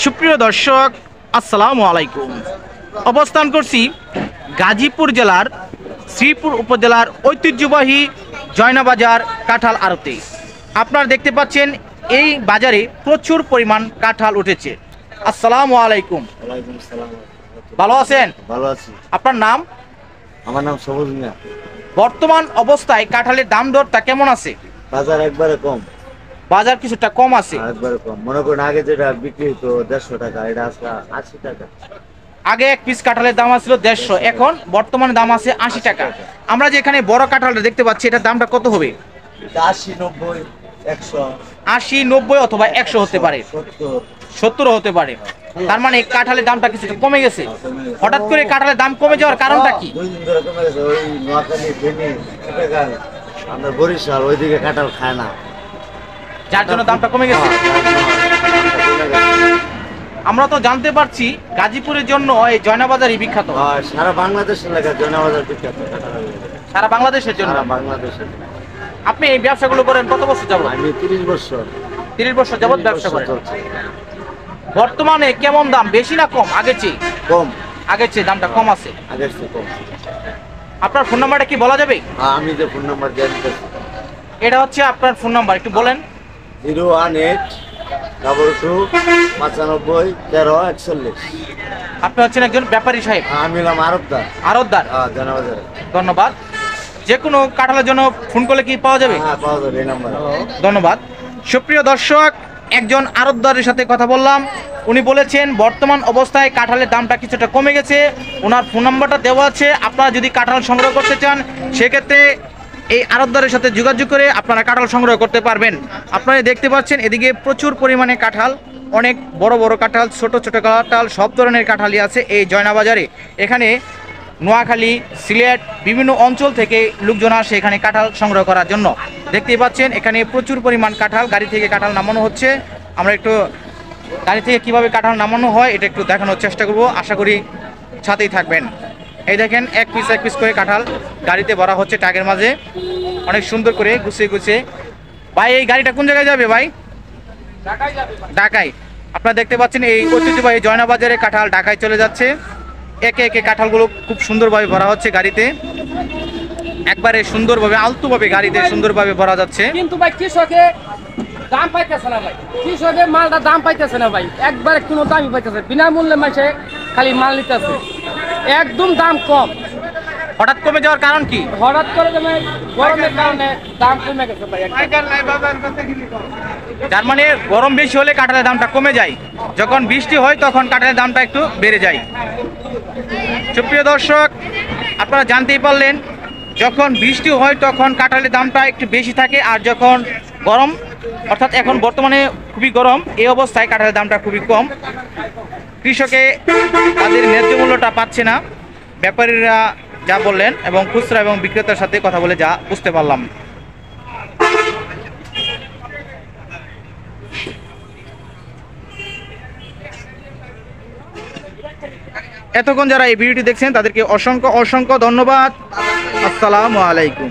সুপ্রিয় দর্শক, আসসালামু আলাইকুম। অবস্থান করছি গাজীপুর জেলার শ্রীপুর উপজেলার ঐতিহ্যবাহী জয়নাবাজার কাঁঠাল আড়তে। আপনারা দেখতে পাচ্ছেন এই বাজারে প্রচুর পরিমাণ কাঁঠাল উঠেছে। আসসালামু আলাইকুম। ওয়ালাইকুম আসসালাম। ভালো আছেন? ভালো আছি। আপনার নাম? আমার নাম সবুজ মিয়া। বর্তমান অবস্থায় কাঁঠালের দাম দরটা কেমন আছে? বাজার একবারে কম। বাজার কিছুটা কম আছে। একবারে কম, মনে করেন আগে যেটা বিক্রি হতো 150 টাকা, এটা আছে 80 টাকা। আগে এক পিস কাঁঠালের দাম ছিল 150, এখন বর্তমানে দাম আছে 80 টাকা। আমরা যে এখানে বড় কাঁঠালটা দেখতে পাচ্ছি, এটার দামটা কত হবে? 80, 90, 100, 80, 90 অথবা 100 হতে পারে, 70 হতে পারে। তার মানে কাঁঠালের দামটা কিছুটা কমে গেছে। হঠাৎ করে কাঁঠালের দাম কমে যাওয়ার কারণটা কি? 2 দিন ধরে কমে গেছে। ওই নোয়াখালী, ফেনী, চিটাগাং, আমরা বরিশাল ওইদিকে কাঁঠাল খায় না, যার জন্য দামটা কমে গেছে। আমরা তো জানতে পারছি গাজীপুরের জন্য এই জয়নাবাজারই বিখ্যাত। সারা বাংলাদেশের লেখা জয়নাবাজার বিখ্যাত কাঁঠাল। সারা বাংলাদেশের জন্য। সারা বাংলাদেশের। আপনি এই ব্যবসাগুলো করেন কত বছর যাবত? আমি 30 বছর। 30 বছর যাবত ব্যবসা করেন। চলছে। বর্তমানে কেমন দাম, বেশি না কম? আগের চেয়ে? কম। আগের চেয়ে দামটা কম আছে। আগের চেয়ে কম। আপনার ফোন নাম্বারটা কি বলা যাবে? আমি যে ফোন নাম্বার দিয়ে দিতেছি, এটা হচ্ছে আপনার ফোন নাম্বার, একটু বলেন। 018 22 95 13 41। আপনি হচ্ছেন একজন ব্যাপারী সাহেব? আমি হলাম আরবদার। আড়তদার। জয়নাবাজারে। ধন্যবাদ। যে কোনো কাঁঠালের জন্য ফোন করলে কি পাওয়া যাবে? হ্যাঁ, পাওয়া যাবে এই নাম্বারে। ধন্যবাদ। সুপ্রিয় দর্শক, একজন আড়তদারের সাথে কথা বললাম। উনি বলেছেন বর্তমান অবস্থায় কাঁঠালের দামটা কিছুটা কমে গেছে। ওনার ফোন নাম্বারটা দেওয়া আছে। আপনারা যদি কাঁঠাল সংগ্রহ করতে চান, সেক্ষেত্রে এই আড়তদারের সাথে যোগাযোগ করে আপনারা কাঁঠাল সংগ্রহ করতে পারবেন। আপনারা দেখতে পাচ্ছেন এদিকে প্রচুর পরিমাণে কাঁঠাল, অনেক বড় বড় কাঁঠাল, ছোট ছোট কাঁঠাল, সব ধরনের কাঁঠালই আছে এই জয়নাবাজারে। এখানে নোয়াখালী, সিলেট, বিভিন্ন অঞ্চল থেকে লোকজন আসে এখানে কাঁঠাল সংগ্রহ করার জন্য। দেখতেই পাচ্ছেন এখানে প্রচুর পরিমাণ কাঁঠাল, গাড়ি থেকে কাঁঠাল নামানো হচ্ছে। আমরা একটু গাড়ি থেকে কিভাবে কাঁঠাল নামানো হয় এটা একটু দেখানোর চেষ্টা করব, আশা করি সাথেই থাকবেন। এই দেখেন এক পিস করে কাঁঠাল গাড়িতে ভরা হচ্ছে ট্রাকের মাঝে, অনেক সুন্দর করে গুছিয়ে গুছিয়ে। ভাই, এই গাড়িটা কোন জায়গায় যাবে ভাই? ঢাকায়। আপনারা দেখতে পাচ্ছেন এই ঐতিহ্যবাহী জয়নাবাজারে কাঁঠাল ঢাকায় চলে যাচ্ছে। একে একে কাঁঠালগুলো খুব সুন্দরভাবে ভরা হচ্ছে গাড়িতে, একবারে সুন্দরভাবে আলতুভাবে গাড়িতে সুন্দরভাবে ভরা যাচ্ছে। কিন্তু ভাই কৃষকে দাম পাইতেছে না ভাই, কৃষকের মালটা দাম পাইতেছে না ভাই, একবারে কোনো দামই পাইতেছে, বিনামূল্যে মাসে খালি মাল নিতেছে, একদম দাম কম। হঠাৎ কমে যাওয়ার কারণ কি? হঠাৎ করে গরমের কারণে দাম কমে গেছে ভাই। তার মানে গরম বেশি হলে কাঁঠালের দামটা কমে যায়, যখন বৃষ্টি হয় তখন কাঁঠালের দামটা একটু বেড়ে যায়। সুপ্রিয় দর্শক, আপনারা জানতেই পারলেন, যখন বৃষ্টি হয় তখন কাঁঠালের দামটা একটু বেশি থাকে, আর যখন গরম, অর্থাৎ এখন বর্তমানে খুবই গরম, এই অবস্থায় কাঁঠালের দামটা খুবই কম। কৃষকে তাদের ন্যায্য মূল্যটা পাচ্ছে না। ব্যাপারীরা যা বললেন এবং খুচরা এবং বিক্রেতার সাথে কথা বলে যা বুঝতে পারলাম। এতক্ষণ যারা এই ভিডিওটি দেখছেন তাদেরকে অসংখ্য ধন্যবাদ। আসসালামু আলাইকুম।